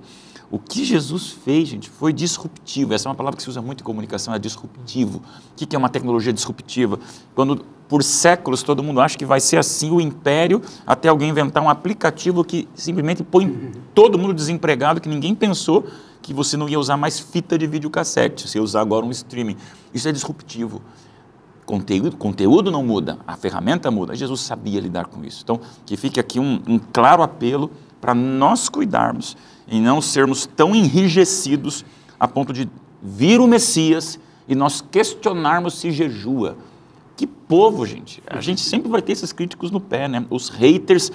o que Jesus fez, gente, foi disruptivo. Essa é uma palavra que se usa muito em comunicação, é disruptivo. O que é uma tecnologia disruptiva? Quando, por séculos, todo mundo acha que vai ser assim o império, até alguém inventar um aplicativo que simplesmente põe todo mundo desempregado, que ninguém pensou que você não ia usar mais fita de videocassete, você ia usar agora um streaming. Isso é disruptivo. Conteúdo não muda, a ferramenta muda. Jesus sabia lidar com isso. Então, que fique aqui um claro apelo para nós cuidarmos e não sermos tão enrijecidos a ponto de vir o Messias e nós questionarmos se jejua. Que povo, gente! A gente sempre vai ter esses críticos no pé, né? Os haters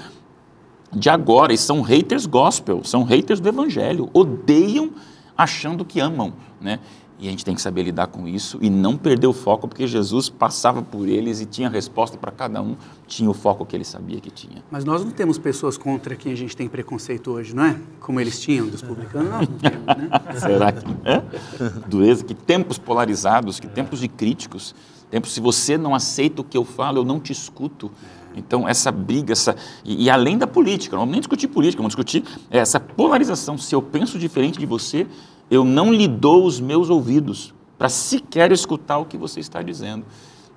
de agora, e são haters gospel, são haters do evangelho, odeiam achando que amam, né? E a gente tem que saber lidar com isso e não perder o foco, porque Jesus passava por eles e tinha resposta para cada um, tinha o foco que ele sabia que tinha. Mas nós não temos pessoas contra quem a gente tem preconceito hoje, não é? Como eles tinham dos publicanos, nós não temos, né? Será que é? Dureza, que tempos polarizados, que tempos de críticos, tempos, se você não aceita o que eu falo, eu não te escuto. Então, essa briga, e além da política, não vamos nem discutir política, vamos discutir essa polarização. Se eu penso diferente de você, eu não lhe dou os meus ouvidos para sequer escutar o que você está dizendo.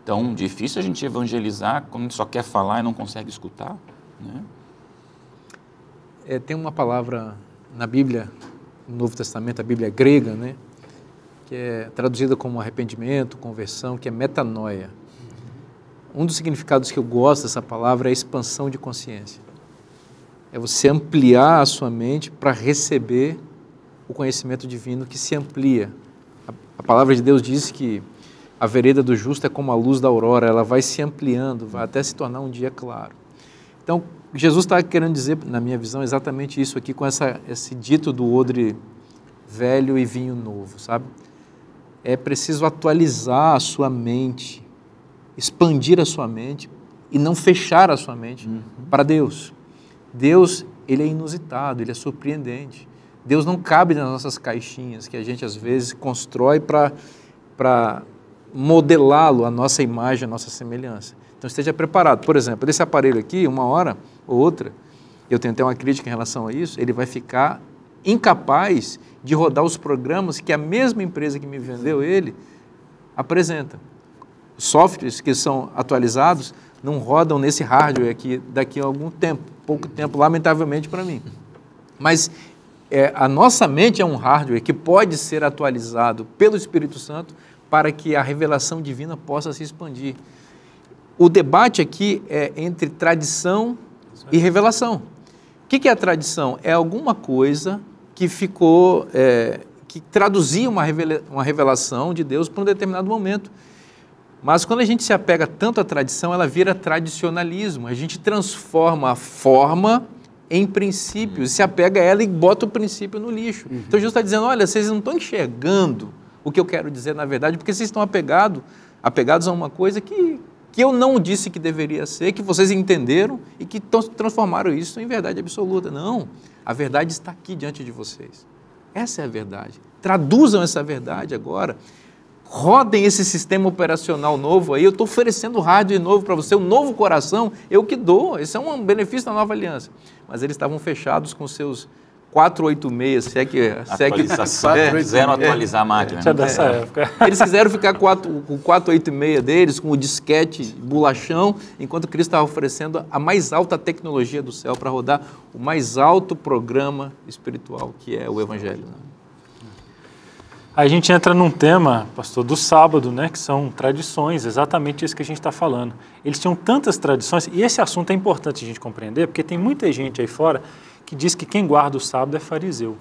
Então, difícil a gente evangelizar quando a gente só quer falar e não consegue escutar, né? Tem uma palavra na Bíblia, no Novo Testamento, a Bíblia grega, né, que é traduzida como arrependimento, conversão, que é metanoia. Um dos significados que eu gosto dessa palavra é expansão de consciência. É você ampliar a sua mente para receber o conhecimento divino que se amplia. A palavra de Deus diz que a vereda do justo é como a luz da aurora, ela vai se ampliando, vai até se tornar um dia claro. Então, Jesus está querendo dizer, na minha visão, exatamente isso aqui, com esse dito do odre velho e vinho novo, sabe? É preciso atualizar a sua mente, expandir a sua mente e não fechar a sua mente para Deus. Deus, ele é inusitado, ele é surpreendente. Deus não cabe nas nossas caixinhas que a gente às vezes constrói para modelá-lo, a nossa imagem, a nossa semelhança. Então esteja preparado. Por exemplo, esse aparelho aqui, uma hora ou outra, eu tenho até uma crítica em relação a isso, ele vai ficar incapaz de rodar os programas que a mesma empresa que me vendeu ele apresenta. Os softwares que são atualizados não rodam nesse hardware aqui daqui a algum tempo, pouco tempo, lamentavelmente para mim. Mas a nossa mente é um hardware que pode ser atualizado pelo Espírito Santo para que a revelação divina possa se expandir. O debate aqui é entre tradição e revelação. O que é a tradição? É alguma coisa que ficou, que traduzia uma revelação de Deus para um determinado momento. Mas quando a gente se apega tanto à tradição, ela vira tradicionalismo. A gente transforma a forma em princípios, se apega a ela e bota o princípio no lixo. Então Jesus está dizendo, olha, vocês não estão enxergando o que eu quero dizer na verdade, porque vocês estão apegados a uma coisa que eu não disse que deveria ser, que vocês entenderam e que transformaram isso em verdade absoluta. Não, a verdade está aqui diante de vocês. Essa é a verdade. Traduzam essa verdade agora. Rodem esse sistema operacional novo aí, eu estou oferecendo hardware novo para você, um novo coração, eu que dou, esse é um benefício da nova aliança. Mas eles estavam fechados com seus 486, se é que quiseram atualizar a máquina. Dessa época. Eles quiseram ficar com o 486 deles, com o disquete bolachão, enquanto Cristo estava oferecendo a mais alta tecnologia do céu para rodar o mais alto programa espiritual, que é o Evangelho. Aí a gente entra num tema, pastor, do sábado, né, que são tradições, exatamente isso que a gente está falando. Eles tinham tantas tradições, e esse assunto é importante a gente compreender, porque tem muita gente aí fora que diz que quem guarda o sábado é fariseu.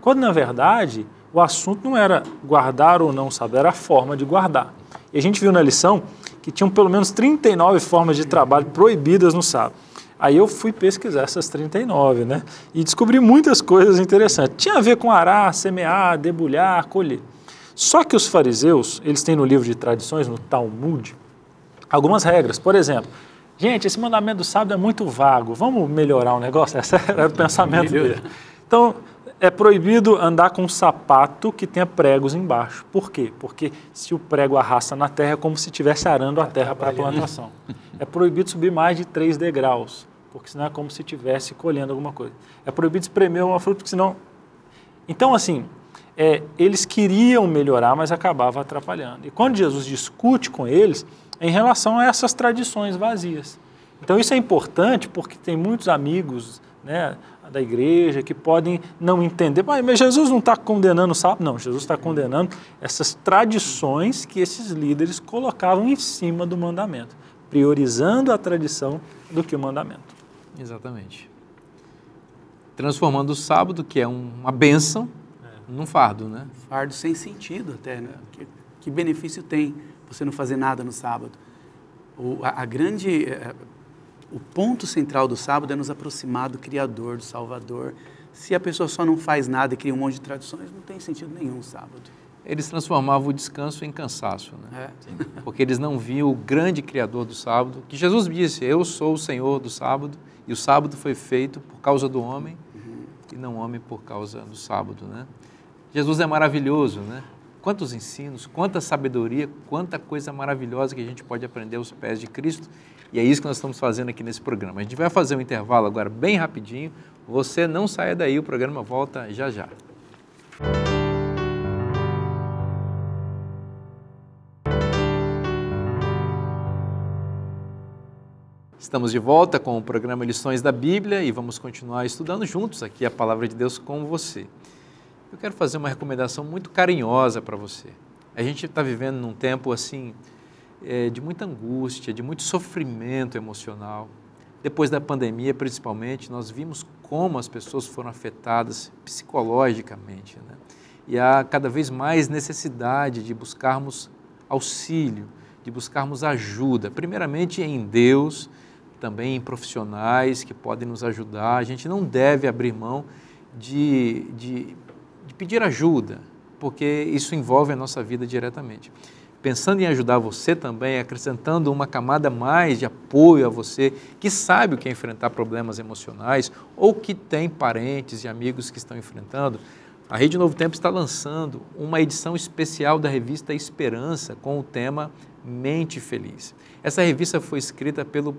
Quando, na verdade, o assunto não era guardar ou não o sábado, era a forma de guardar. E a gente viu na lição que tinham pelo menos 39 formas de trabalho proibidas no sábado. Aí eu fui pesquisar essas 39, né? E descobri muitas coisas interessantes. Tinha a ver com arar, semear, debulhar, colher. Só que os fariseus, eles têm no livro de tradições, no Talmud, algumas regras. Por exemplo, gente, esse mandamento do sábado é muito vago, vamos melhorar o negócio? Esse era o pensamento dele. Então, é proibido andar com um sapato que tenha pregos embaixo. Por quê? Porque se o prego arrasta na terra, é como se estivesse arando a terra para a plantação. É proibido subir mais de 3 degraus, porque senão é como se estivesse colhendo alguma coisa. É proibido espremer uma fruta, porque senão... Então, assim, eles queriam melhorar, mas acabava atrapalhando. E quando Jesus discute com eles, é em relação a essas tradições vazias. Então, isso é importante porque tem muitos amigos, né, da igreja que podem não entender, mas Jesus não está condenando o sábado. Não, Jesus está condenando essas tradições que esses líderes colocavam em cima do mandamento, priorizando a tradição do que o mandamento. Exatamente. Transformando o sábado, que é uma bênção, num fardo, né? Fardo sem sentido até, né? Que benefício tem você não fazer nada no sábado? O ponto central do sábado é nos aproximar do Criador, do Salvador. Se a pessoa só não faz nada e cria um monte de tradições, não tem sentido nenhum o sábado. Eles transformavam o descanso em cansaço, né? Porque eles não viam o grande Criador do sábado, que Jesus disse, eu sou o Senhor do sábado, e o sábado foi feito por causa do homem, e não o homem por causa do sábado, né? Jesus é maravilhoso, né? Quantos ensinos, quanta sabedoria, quanta coisa maravilhosa que a gente pode aprender aos pés de Cristo. E é isso que nós estamos fazendo aqui nesse programa. A gente vai fazer um intervalo agora bem rapidinho. Você não saia daí, o programa volta já já. Estamos de volta com o programa Lições da Bíblia e vamos continuar estudando juntos aqui a Palavra de Deus com você. Eu quero fazer uma recomendação muito carinhosa para você. A gente está vivendo num tempo assim, de muita angústia, de muito sofrimento emocional. Depois da pandemia, principalmente, nós vimos como as pessoas foram afetadas psicologicamente, né? E há cada vez mais necessidade de buscarmos auxílio, de buscarmos ajuda, primeiramente em Deus, também em profissionais que podem nos ajudar. A gente não deve abrir mão de pedir ajuda, porque isso envolve a nossa vida diretamente. Pensando em ajudar você também, acrescentando uma camada mais de apoio a você, que sabe o que é enfrentar problemas emocionais ou que tem parentes e amigos que estão enfrentando, a Rede Novo Tempo está lançando uma edição especial da revista Esperança com o tema Mente Feliz. Essa revista foi escrita pelo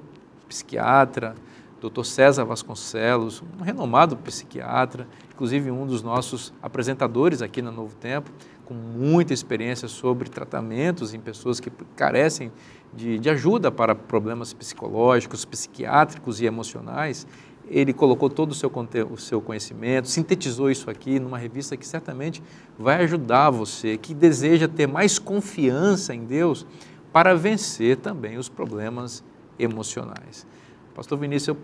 psiquiatra Dr. César Vasconcelos, um renomado psiquiatra, inclusive um dos nossos apresentadores aqui na Novo Tempo, com muita experiência sobre tratamentos em pessoas que carecem de ajuda para problemas psicológicos, psiquiátricos e emocionais. Ele colocou todo o seu conhecimento, sintetizou isso aqui numa revista que certamente vai ajudar você, que deseja ter mais confiança em Deus para vencer também os problemas emocionais. Pastor Vinícius, eu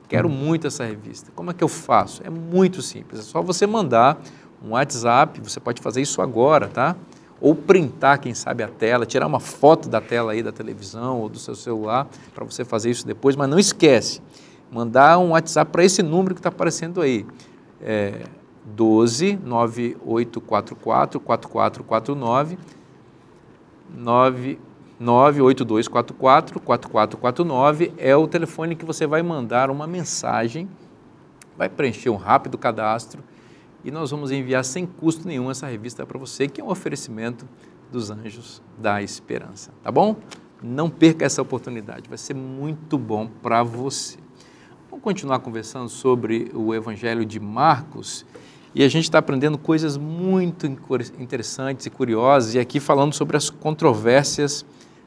quero muito essa revista. Como é que eu faço? É muito simples, é só você mandar um WhatsApp, você pode fazer isso agora, tá? Ou printar, quem sabe, a tela, tirar uma foto da tela aí da televisão ou do seu celular, para você fazer isso depois, mas não esquece, mandar um WhatsApp para esse número que está aparecendo aí, 12 9844 4449 98244 4449 é o telefone que você vai mandar uma mensagem, vai preencher um rápido cadastro e nós vamos enviar sem custo nenhum essa revista para você, que é um oferecimento dos Anjos da Esperança, tá bom? Não perca essa oportunidade, vai ser muito bom para você. Vamos continuar conversando sobre o Evangelho de Marcos e a gente está aprendendo coisas muito interessantes e curiosas e aqui falando sobre as controvérsias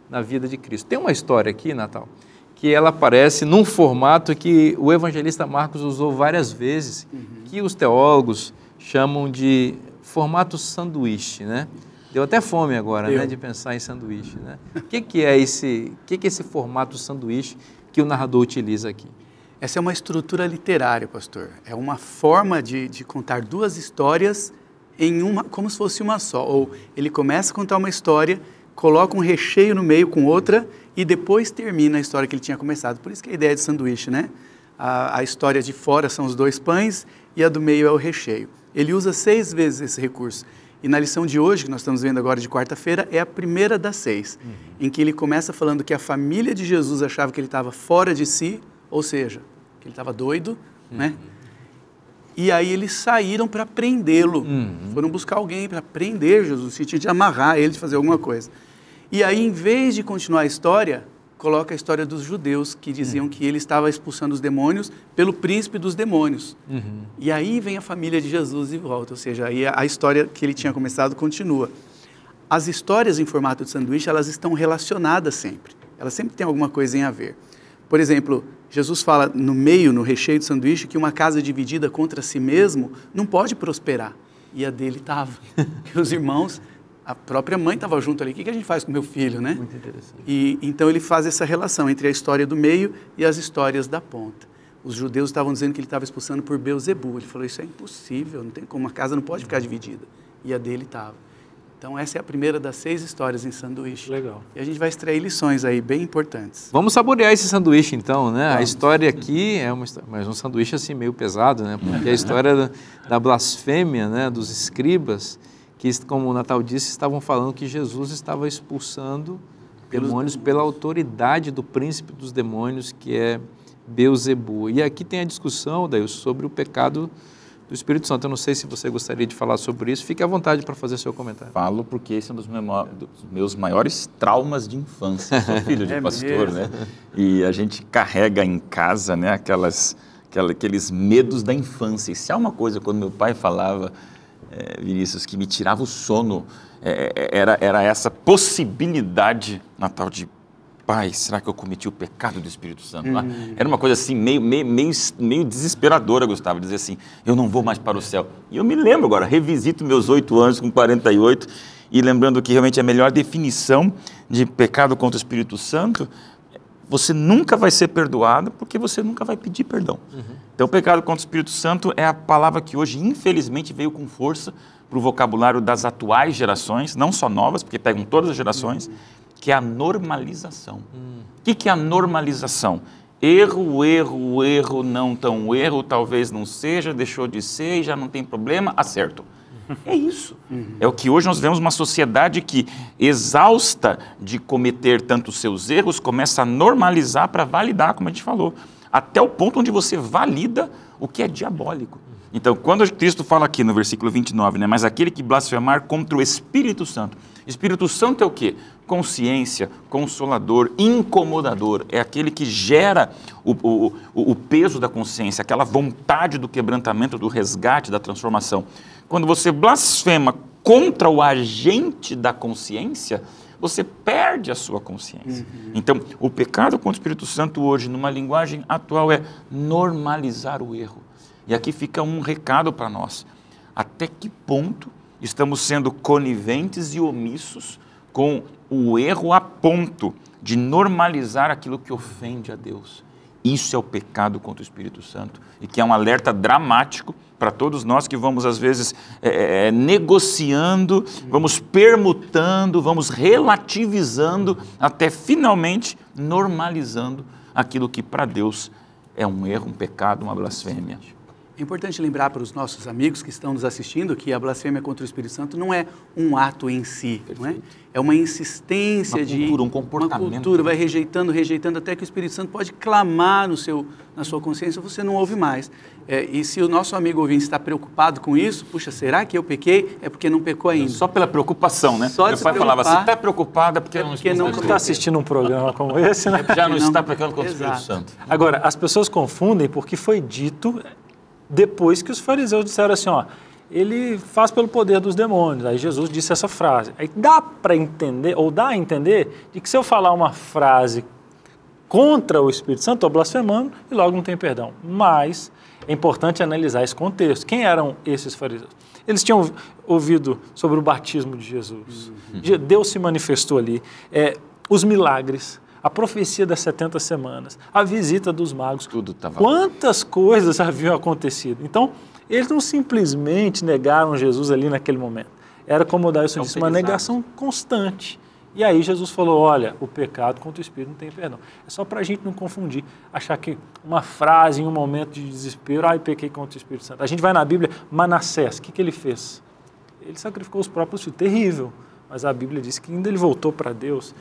na vida de Cristo. Tem uma história aqui, Natal, que ela aparece num formato que o evangelista Marcos usou várias vezes, que os teólogos chamam de formato sanduíche, né? Deu até fome agora, né, de pensar em sanduíche, né? O que é esse formato sanduíche que o narrador utiliza aqui? Essa é uma estrutura literária, pastor. É uma forma de contar duas histórias em uma, como se fosse uma só. Ou ele começa a contar uma história, coloca um recheio no meio com outra e depois termina a história que ele tinha começado. Por isso que é a ideia de sanduíche, né? A história de fora são os dois pães e a do meio é o recheio. Ele usa 6 vezes esse recurso. E na lição de hoje, que nós estamos vendo agora de quarta-feira, é a primeira das 6, em que ele começa falando que a família de Jesus achava que ele estava fora de si, ou seja, que ele estava doido, né? E aí eles saíram para prendê-lo, foram buscar alguém para prender Jesus, no sentido de amarrar ele, de fazer alguma coisa. E aí, em vez de continuar a história, coloca a história dos judeus, que diziam que ele estava expulsando os demônios pelo príncipe dos demônios. E aí vem a família de Jesus de volta, ou seja, aí a história que ele tinha começado continua. As histórias em formato de sanduíche, elas estão relacionadas sempre. Elas sempre têm alguma coisa a ver. Por exemplo, Jesus fala no meio, no recheio do sanduíche, que uma casa dividida contra si mesmo não pode prosperar. E a dele estava. Os irmãos... A própria mãe estava junto ali. O que a gente faz com meu filho, né? Muito interessante. E então ele faz essa relação entre a história do meio e as histórias da ponta. Os judeus estavam dizendo que ele estava expulsando por Beelzebu. Ele falou, isso é impossível, não tem como, uma casa não pode ficar dividida. E a dele estava. Então essa é a primeira das 6 histórias em sanduíche. Legal. E a gente vai extrair lições aí bem importantes. Vamos saborear esse sanduíche então, né? A história aqui é mas um sanduíche assim meio pesado, né? Porque a história da blasfêmia, né? Dos escribas, que, como o Natal disse, estavam falando que Jesus estava expulsando demônios pela autoridade do príncipe dos demônios, que é Beelzebu. E aqui tem a discussão, Daí, sobre o pecado do Espírito Santo. Eu não sei se você gostaria de falar sobre isso. Fique à vontade para fazer seu comentário. Falo porque esse é um dos meus maiores traumas de infância. Eu sou filho de pastor, né? E a gente carrega em casa, né, aqueles medos da infância. E se há uma coisa, quando meu pai falava... Vinícius, que me tirava o sono, era essa possibilidade natal de, pai, será que eu cometi o pecado do Espírito Santo? Era uma coisa assim, meio desesperadora, Gustavo, dizer assim, eu não vou mais para o céu. E eu me lembro agora, revisito meus 8 anos com 48, e lembrando que realmente a melhor definição de pecado contra o Espírito Santo, você nunca vai ser perdoado porque você nunca vai pedir perdão. Então, o pecado contra o Espírito Santo é a palavra que hoje, infelizmente, veio com força para o vocabulário das atuais gerações, não só novas, porque pegam todas as gerações, que é a normalização. O que é a normalização? Erro, não tão erro, talvez não seja, deixou de ser e já não tem problema, acerto. É isso. É o que hoje nós vemos uma sociedade que, exausta de cometer tantos seus erros, começa a normalizar para validar, como a gente falou, até o ponto onde você valida o que é diabólico. Então, quando Cristo fala aqui no versículo 29, né, mas aquele que blasfemar contra o Espírito Santo. Espírito Santo é o quê? Consciência, consolador, incomodador. É aquele que gera o peso da consciência, aquela vontade do quebrantamento, do resgate, da transformação. Quando você blasfema contra o agente da consciência, você perde a sua consciência. Então, o pecado contra o Espírito Santo hoje, numa linguagem atual, é normalizar o erro. E aqui fica um recado para nós. Até que ponto estamos sendo coniventes e omissos com o erro a ponto de normalizar aquilo que ofende a Deus? Isso é o pecado contra o Espírito Santo, e que é um alerta dramático para todos nós que vamos, às vezes, negociando, vamos permutando, vamos relativizando, até finalmente normalizando aquilo que para Deus é um erro, um pecado, uma blasfêmia. É importante lembrar para os nossos amigos que estão nos assistindo que a blasfêmia contra o Espírito Santo não é um ato em si, não é? É uma insistência uma cultura, um comportamento. Uma cultura, vai rejeitando, até que o Espírito Santo pode clamar na sua consciência, você não ouve mais. E se o nosso amigo ouvinte está preocupado com isso, puxa, será que eu pequei? É porque não pecou ainda. Só pela preocupação, né? Só meu pai falava, você está preocupada porque não está assistindo um programa como esse, né? Já não está pecando contra o Espírito Santo. Agora, as pessoas confundem porque foi dito depois que os fariseus disseram assim, ó, ele faz pelo poder dos demônios. Aí Jesus disse essa frase. Aí dá para entender, ou dá a entender, de que se eu falar uma frase contra o Espírito Santo, estou blasfemando e logo não tem perdão. Mas é importante analisar esse contexto. Quem eram esses fariseus? Eles tinham ouvido sobre o batismo de Jesus. Deus se manifestou ali. Os milagres, a profecia das 70 semanas, a visita dos magos. Tudo estava. Quantas coisas haviam acontecido. Então, eles não simplesmente negaram Jesus ali naquele momento. Era, como o Dailson disse, uma negação constante. E aí Jesus falou, olha, o pecado contra o Espírito não tem perdão. É só para a gente não confundir, achar que uma frase em um momento de desespero, pequei contra o Espírito Santo. A gente vai na Bíblia, Manassés, o que ele fez? ele sacrificou os próprios filhos, terrível, mas a Bíblia diz que ainda ele voltou para Deus.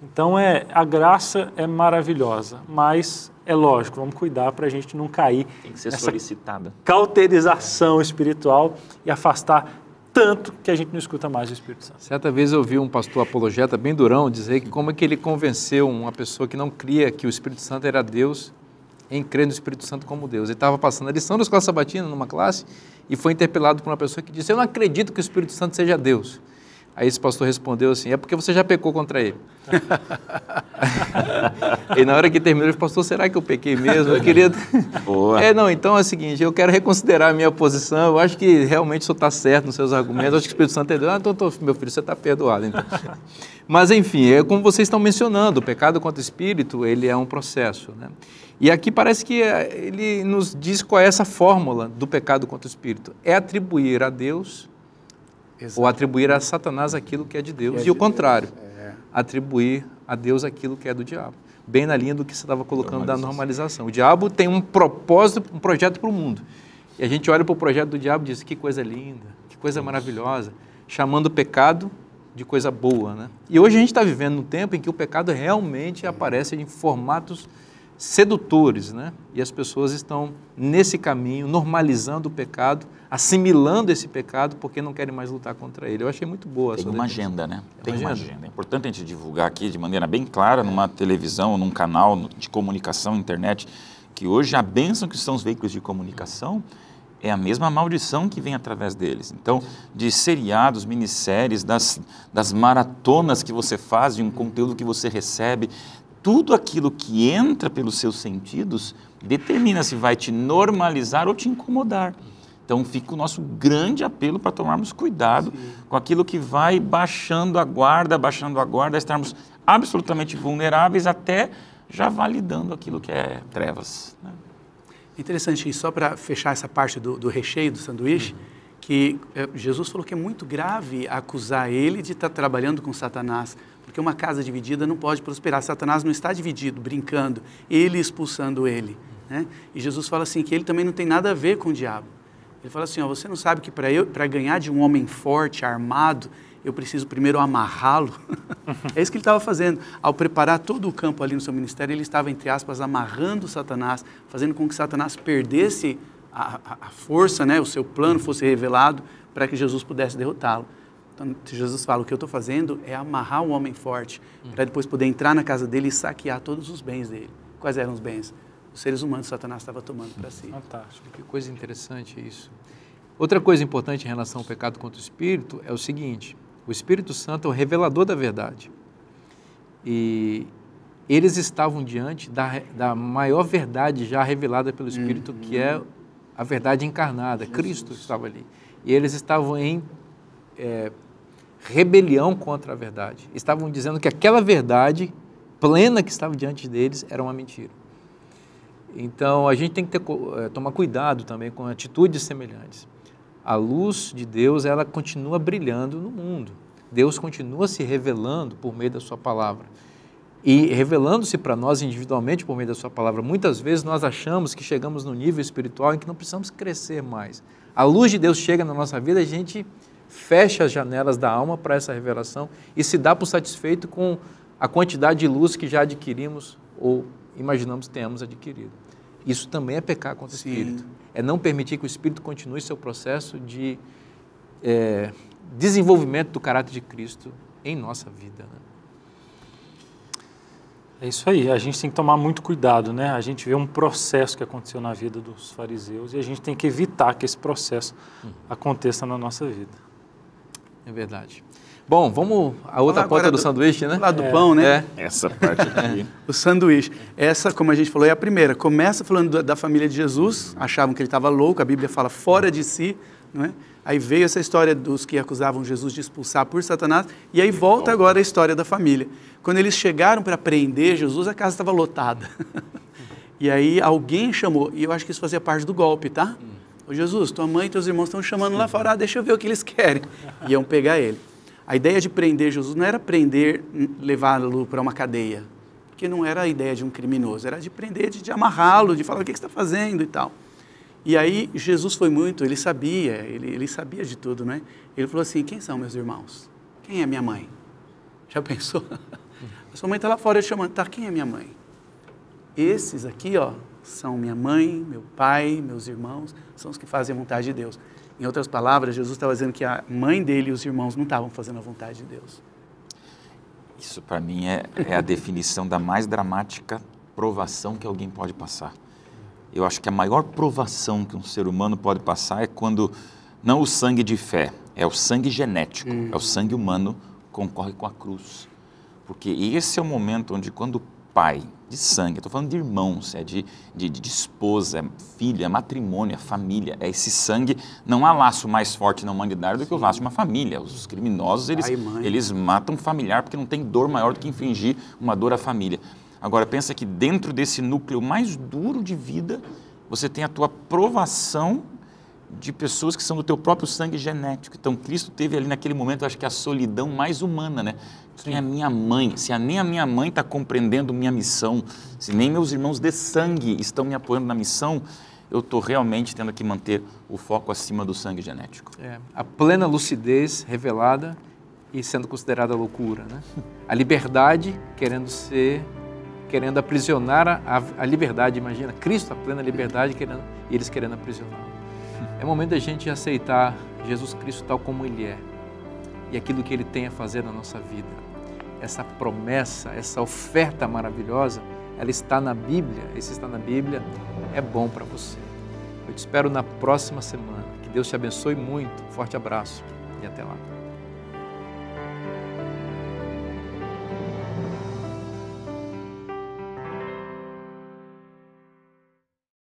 Então a graça é maravilhosa, mas é lógico, vamos cuidar para a gente não cair Tem que ser nessa solicitada. cauterização espiritual e afastar tanto que a gente não escuta mais o Espírito Santo. Certa vez eu ouvi um pastor apologeta bem durão dizer que como é que ele convenceu uma pessoa que não cria que o Espírito Santo era Deus em crer no Espírito Santo como Deus. Ele estava passando a lição da escola sabatina numa classe e foi interpelado por uma pessoa que disse: eu não acredito que o Espírito Santo seja Deus. Aí esse pastor respondeu assim: é porque você já pecou contra ele. E na hora que terminou, ele falou: pastor, será que eu pequei mesmo? Eu queria... Boa. Não, então é o seguinte, eu quero reconsiderar a minha posição, eu acho que realmente o senhor está certo nos seus argumentos, eu acho que o Espírito Santo é Deus. Então, meu filho, você está perdoado. Então. Mas, enfim, é como vocês estão mencionando, o pecado contra o Espírito, ele é um processo, né? E aqui parece que ele nos diz qual é essa fórmula do pecado contra o Espírito. É atribuir a Deus ou atribuir a Satanás aquilo que é de Deus, e o contrário, atribuir a Deus aquilo que é do diabo. Bem na linha do que você estava colocando da normalização. O diabo tem um propósito, um projeto para o mundo. E a gente olha para o projeto do diabo e diz: que coisa linda, que coisa maravilhosa, chamando o pecado de coisa boa, né? E hoje a gente está vivendo num tempo em que o pecado realmente aparece em formatos sedutores, né? E as pessoas estão nesse caminho, normalizando o pecado, assimilando esse pecado porque não querem mais lutar contra ele. Eu achei muito boa essa Tem uma definição. agenda, né? É Tem uma uma agenda. agenda. É importante a gente divulgar aqui de maneira bem clara, numa televisão, num canal de comunicação, internet, que hoje a bênção que são os veículos de comunicação é a mesma maldição que vem através deles. Então, de seriados, minisséries, das maratonas que você faz, de um conteúdo que você recebe, tudo aquilo que entra pelos seus sentidos determina se vai te normalizar ou te incomodar. Então fica o nosso grande apelo para tomarmos cuidado com aquilo que vai baixando a guarda, estarmos absolutamente vulneráveis até já validando aquilo que é trevas, né? Interessante, e só para fechar essa parte do recheio do sanduíche, que Jesus falou que é muito grave acusar ele de estar trabalhando com Satanás, porque uma casa dividida não pode prosperar. Satanás não está dividido, brincando, ele expulsando ele, né? E Jesus fala assim, que ele também não tem nada a ver com o diabo. Ele fala assim, ó, você não sabe que para ganhar de um homem forte, armado, eu preciso primeiro amarrá-lo? É isso que ele estava fazendo. Ao preparar todo o campo ali no seu ministério, ele estava, entre aspas, amarrando Satanás, fazendo com que Satanás perdesse a força, né, o seu plano fosse revelado para que Jesus pudesse derrotá-lo. Então, Jesus fala, o que eu estou fazendo é amarrar um homem forte, para depois poder entrar na casa dele e saquear todos os bens dele. Quais eram os bens? Os seres humanos Satanás estava tomando para si. Fantástico, que coisa interessante isso. Outra coisa importante em relação ao pecado contra o Espírito é o seguinte: o Espírito Santo é o revelador da verdade. E eles estavam diante da maior verdade já revelada pelo Espírito, que é a verdade encarnada. Jesus. Cristo estava ali. E eles estavam em rebelião contra a verdade. Estavam dizendo que aquela verdade plena que estava diante deles era uma mentira. Então, a gente tem que tomar cuidado também com atitudes semelhantes. A luz de Deus, ela continua brilhando no mundo. Deus continua se revelando por meio da sua palavra. E revelando-se para nós individualmente por meio da sua palavra. Muitas vezes nós achamos que chegamos num nível espiritual em que não precisamos crescer mais. A luz de Deus chega na nossa vida, a gente fecha as janelas da alma para essa revelação e se dá por satisfeito com a quantidade de luz que já adquirimos ou imaginamos tenhamos adquirido. Isso também é pecar contra o Espírito. É não permitir que o Espírito continue seu processo de desenvolvimento do caráter de Cristo em nossa vida, né? É isso aí, a gente tem que tomar muito cuidado, né? A gente vê um processo que aconteceu na vida dos fariseus e a gente tem que evitar que esse processo aconteça na nossa vida. É verdade. Bom, vamos à outra ponta do sanduíche, né? Lá do pão, né? Essa parte aqui. O sanduíche. Essa, como a gente falou, é a primeira. Começa falando da família de Jesus, achavam que ele estava louco, a Bíblia fala fora de si, não é? Aí veio essa história dos que acusavam Jesus de expulsar por Satanás, e aí volta agora a história da família. Quando eles chegaram para prender Jesus, a casa estava lotada. E aí alguém chamou, e eu acho que isso fazia parte do golpe, tá? Ô Jesus, tua mãe e teus irmãos estão chamando lá fora, deixa eu ver o que eles querem. Iam pegar ele. A ideia de prender Jesus não era prender, levá-lo para uma cadeia, porque não era a ideia de um criminoso, era de prender, de amarrá-lo, de falar o que você está fazendo e tal. E aí Jesus foi muito, ele sabia de tudo, né? Ele falou assim, quem são meus irmãos? Quem é minha mãe? Já pensou? A sua mãe está lá fora chamando, tá, quem é minha mãe? Esses aqui, ó, são minha mãe, meu pai, meus irmãos, são os que fazem a vontade de Deus. Em outras palavras, Jesus estava dizendo que a mãe dele e os irmãos não estavam fazendo a vontade de Deus. Isso, para mim, é a definição da mais dramática provação que alguém pode passar. Eu acho que a maior provação que um ser humano pode passar é quando, não o sangue de fé, é o sangue genético, é o sangue humano concorre com a cruz. Porque esse é o momento onde, quando o pai de sangue, estou falando de irmãos, é de esposa, é filha, é matrimônio, é família, é esse sangue, não há laço mais forte na humanidade do que o laço de uma família. Os criminosos, eles matam familiar porque não tem dor maior do que infligir uma dor à família. Agora, pensa que dentro desse núcleo mais duro de vida, você tem a tua provação de pessoas que são do teu próprio sangue genético. Então, Cristo teve ali naquele momento, acho que a solidão mais humana, né? Quem é a minha mãe? Se nem a minha mãe está compreendendo minha missão, se nem meus irmãos de sangue estão me apoiando na missão, eu estou realmente tendo que manter o foco acima do sangue genético. A plena lucidez revelada e sendo considerada loucura, né? A liberdade querendo aprisionar a liberdade, imagina, Cristo, a plena liberdade, e eles querendo aprisioná-lo. É momento da gente aceitar Jesus Cristo tal como Ele é e aquilo que Ele tem a fazer na nossa vida. Essa promessa, essa oferta maravilhosa, ela está na Bíblia. E se está na Bíblia, é bom para você. Eu te espero na próxima semana. Que Deus te abençoe muito. Forte abraço e até lá.